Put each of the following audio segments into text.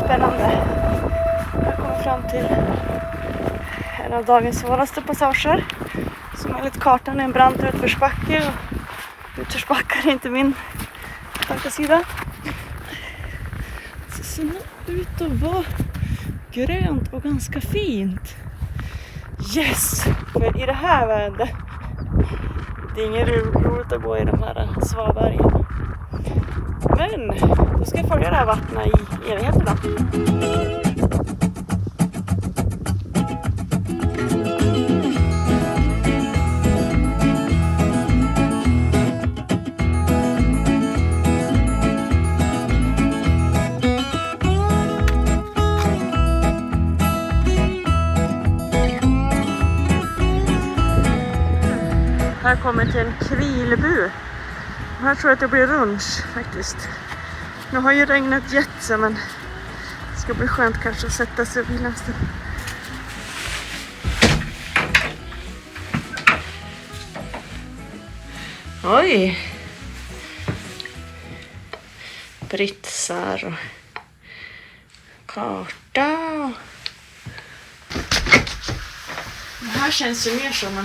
spännande. Jag kommer fram till en av dagens svåraste passager. Som enligt kartan är en brant utförsbacke. Och utförsbackar är inte min starka sida. Det ser ut att vara grönt och ganska fint. Yes! För i det här vädret, det är inget roligt att gå i de här svabergen. Men då ska jag följa det här vattnet i evigheterna. Här kommer till en kvilbu. Här tror jag att det blir lunch faktiskt. Nu har ju regnat jätte, men det ska bli skönt kanske att sätta sig vid nästan. Oj! Britsar och karta. Det här känns ju mer som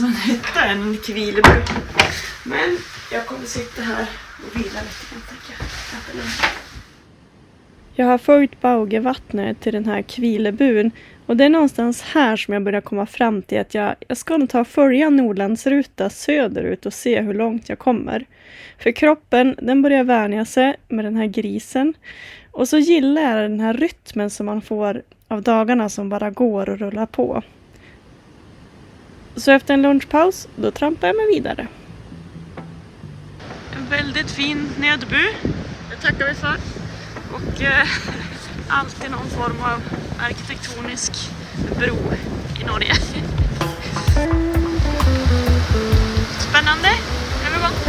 en hytta än en kvilbu. Men jag kommer sitta här och vila lite grann, tänker jag. Jag har följt Baugevattnet till den här kvilebun. Och det är någonstans här som jag börjar komma fram till att jag ska nog ta och följa Nordlandsruta söderut och se hur långt jag kommer. För kroppen, den börjar vänja sig med den här grisen. Och så gillar jag den här rytmen som man får av dagarna som bara går och rullar på. Så efter en lunchpaus, då trampar jag mig vidare. En väldigt fin nedbu. Det tackar vi för. Och alltid någon form av arkitektonisk bro i Norge. Spännande. Det var gott.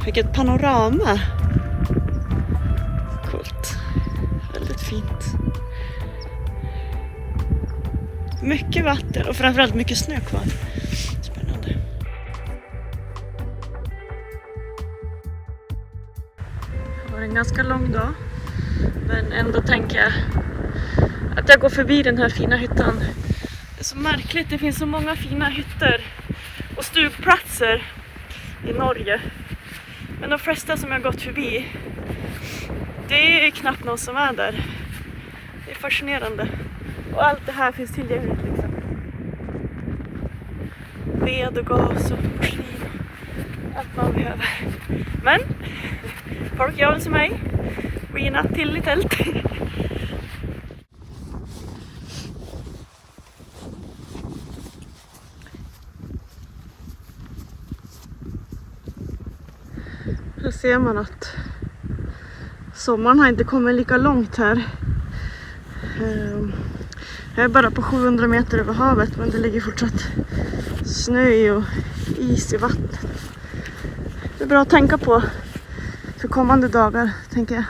Vilket panorama. Coolt. Väldigt fint. Mycket vatten och framförallt mycket snö kvar. Spännande. Det var en ganska lång dag. Men ändå tänker jag att jag går förbi den här fina hyttan. Det är så märkligt. Det finns så många fina hytter och stugplatser i Norge. Men de flesta som jag gått förbi, det är knappt någon som är där. Det är fascinerande. Och allt det här finns tillgängligt liksom. Ved och gas och porslin. Allt man behöver. Men folk gör väl som mig. Vi är natt till i tält. Här ser man att sommaren har inte kommit lika långt här. Jag är bara på 700 meter över havet, men det ligger fortsatt snö och is i vattnet. Det är bra att tänka på för kommande dagar, tänker jag.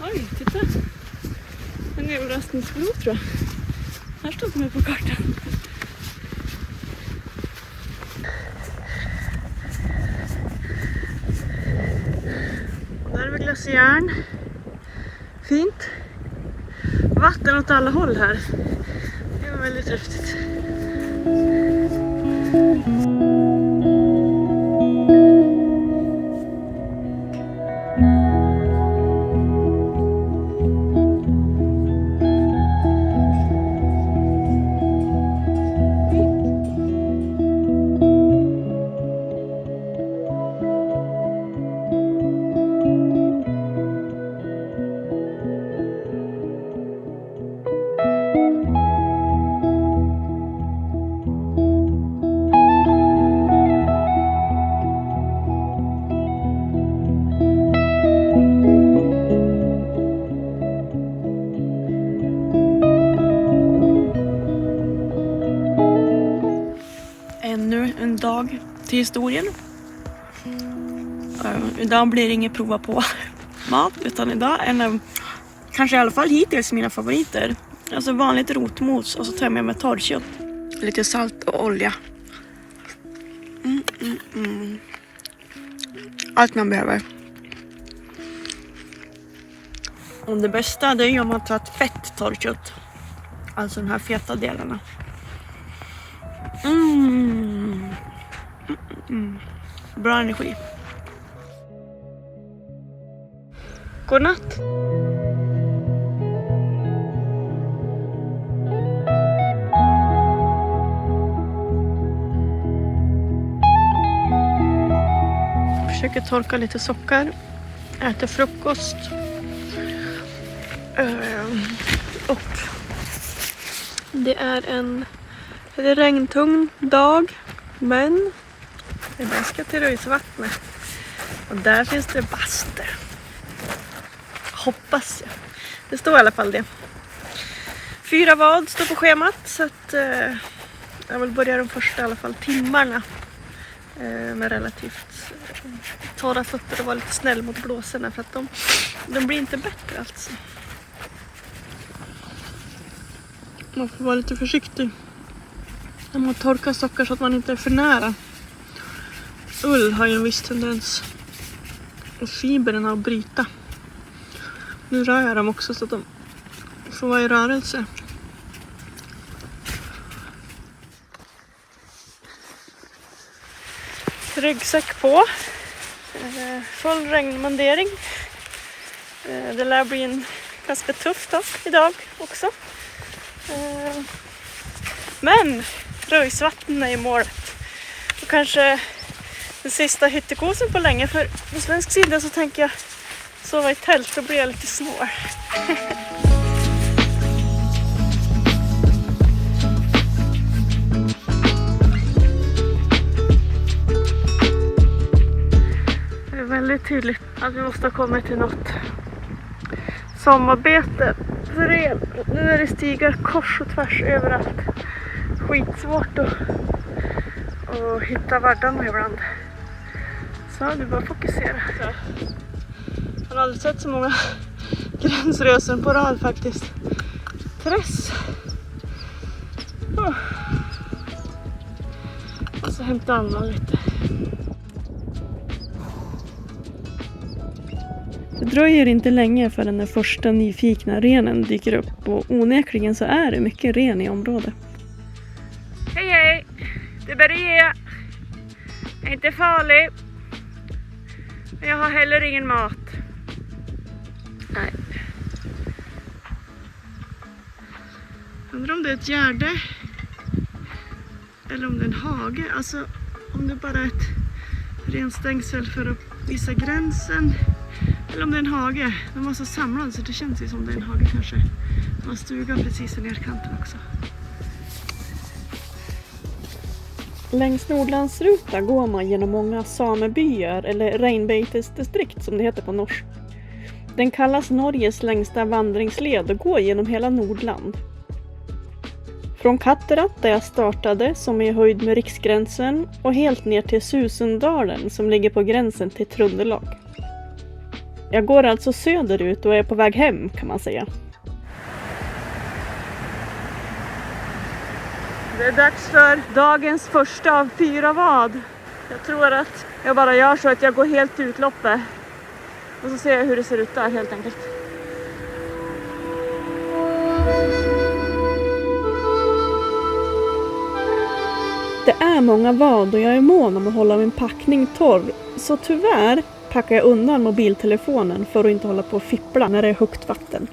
Oj, titta! En överraskningsbro tror jag. Här står de på kartan. Där är vi glaciären. Fint. Vatten åt alla håll här. Det var väldigt häftigt. en dag till historien. Idag blir det inget prova på mat, utan idag är en av, kanske i alla fall hittills, mina favoriter. Alltså vanligt rotmos och så tar jag med mig torrkött. Lite salt och olja. Allt man behöver. Och det bästa, det är ju om man tar ett fett torrkött. Alltså de här feta delarna. Bra energi. Godnatt. Försöker torka lite socker. Äter frukost. Och det är en regntung dag. Men jag ska till Röjsvattnet. Och där finns det bastu. Hoppas jag. Det står i alla fall det. 4 vad står på schemat. Så att jag vill börja de första i alla fall timmarna. Med relativt torra fötter och vara lite snäll mot blåsorna. För att de blir inte bättre alltså. Man får vara lite försiktig. Man måste torka socker så att man inte är för nära. Ull har ju en viss tendens. Och fiberna att bryta. Nu rör jag dem också så att de får vara i rörelse. Ryggsäck på. Full regnmundering. Det lär bli en ganska tuff dag idag också. Men Röjsvatten är i målet. Och kanske den sista hyttekosen på länge. För på svensk sida så tänker jag sova i tält, så blir jag lite snår. Det är väldigt tydligt att vi måste ha kommit till något sommarbete. För det, nu är det stigar kors och tvärs överallt. Skitsvårt att hitta värdarna ibland. Så du bara fokusera. Jag har aldrig sett så många gränsrösen på rad faktiskt. Press. Och så hämta andan lite. Det dröjer inte länge förrän den första nyfikna renen dyker upp. Och onekligen så är det mycket ren i området. Hej hej! Det är Maria. Jag är inte farlig. Men jag har heller ingen mat. Nej. Undrar om det är ett gärde. Eller om det är en hage. Alltså om det bara är ett renstängsel för att visa gränsen. Eller om det är en hage. De var så samlade så det känns ju som det är en hage kanske. De har stuga precis i nerkanten också. Längs Nordlandsruta går man genom många samebyar eller reinbetesdistrikt som det heter på norsk. Den kallas Norges längsta vandringsled och går genom hela Nordland. Från Katterat där jag startade, som är i höjd med riksgränsen, och helt ner till Susundalen som ligger på gränsen till Trundelag. Jag går alltså söderut och är på väg hem kan man säga. Det är dags för dagens första av 4 vad. Jag tror att jag bara gör så att jag går helt utloppet. Och så ser jag hur det ser ut där helt enkelt. Det är många vad och jag är mån om att hålla min packning torr. Så tyvärr packar jag undan mobiltelefonen för att inte hålla på och fippla när det är högt vatten.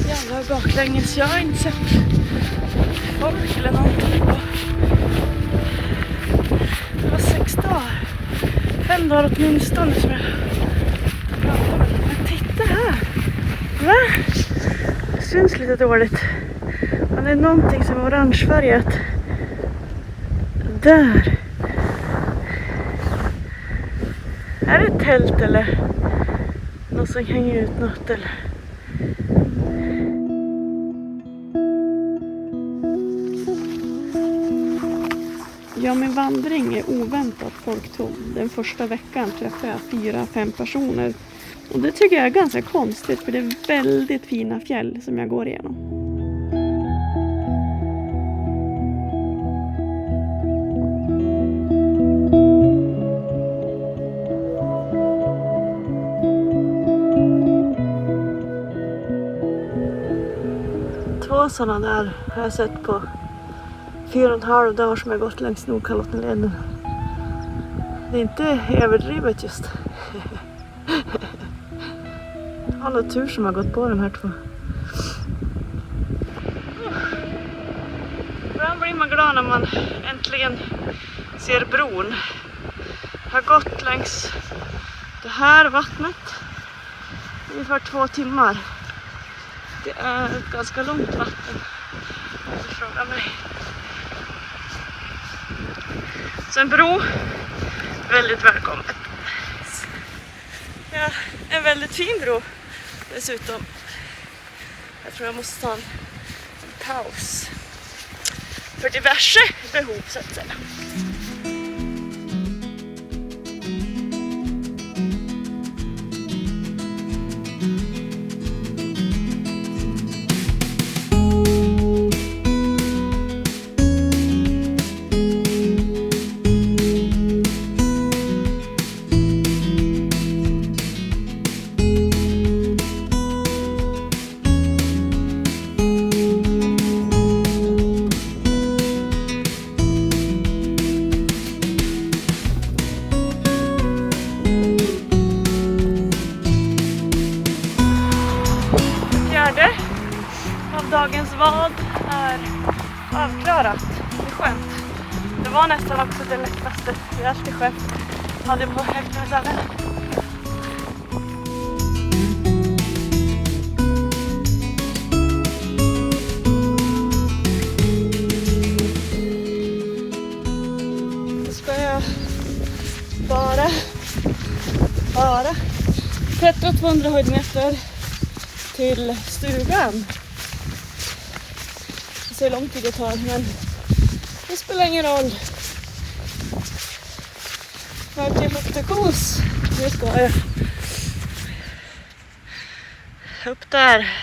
Jävla baklänges, jag har inte sett folk eller någonting på. Det var 6 dagar. 5 dagar åtminstone som jag pratade med. Men titta här! Va? Det syns lite dåligt. Men det är någonting som är orangefärgat. Där! Är det ett tält eller någon som hänger ut något eller? Ja, min vandring är oväntat folktom. Den första veckan träffade jag 4-5 personer. Och det tycker jag är ganska konstigt för det är väldigt fina fjäll som jag går igenom. Två sådana där har jag sett på 4,5 dagar som jag gått längs Nordkalottenleden. Det är inte överdrivet just. Jag har något tur som har gått på de här två. Ibland blir man glad när man äntligen ser bron. Jag har gått längs det här vattnet ungefär 2 timmar. Det är ett ganska långt vatten. Du frågar mig. Så en bro, väldigt välkommet. Ja, en väldigt fin bro dessutom. Jag tror jag måste ta en paus för diverse behov så att säga. Dagens vad är avklarat. Det är skönt. Det var nästan också det lättaste i allt i sjön. Jag hade på eftermiddagen. Då ska jag bara 1300 höjdmeter till stugan. Så hur lång tid det tar, men det spelar ingen roll. För till Höktekos, nu ska jag upp där.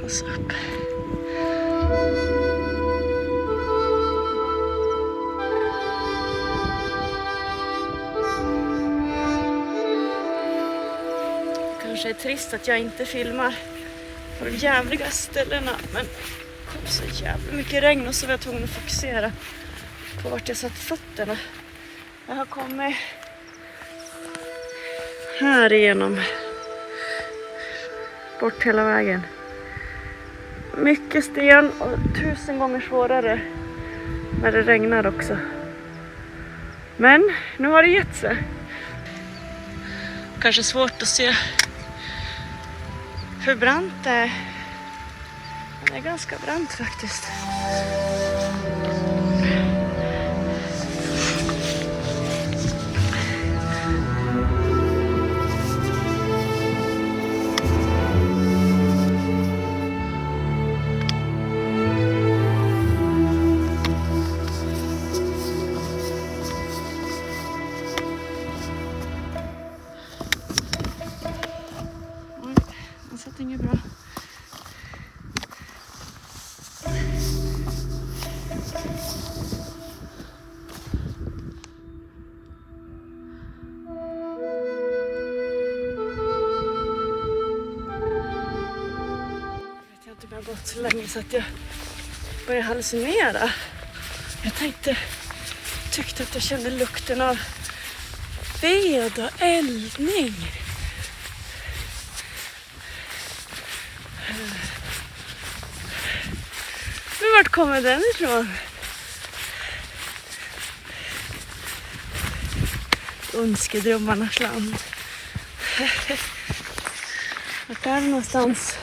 Och så upp. Kanske är trist att jag inte filmar på de jävliga ställena, men det kom så jävla mycket regn och så var jag tvungen att fokusera på vart jag satt fötterna. Jag har kommit här igenom bort hela vägen. Mycket sten och 1000 gånger svårare när det regnar också. Men nu har det gett sig. Kanske svårt att se hur brant det är. Det är ganska brant faktiskt. Det satt inget bra. Jag har gått så länge så att jag börjar hallucinera. Jag tyckte att jag kände lukten av ved och eldning. Men vart kommer den ifrån? Önskedrömmarnas land. Vart är det någonstans?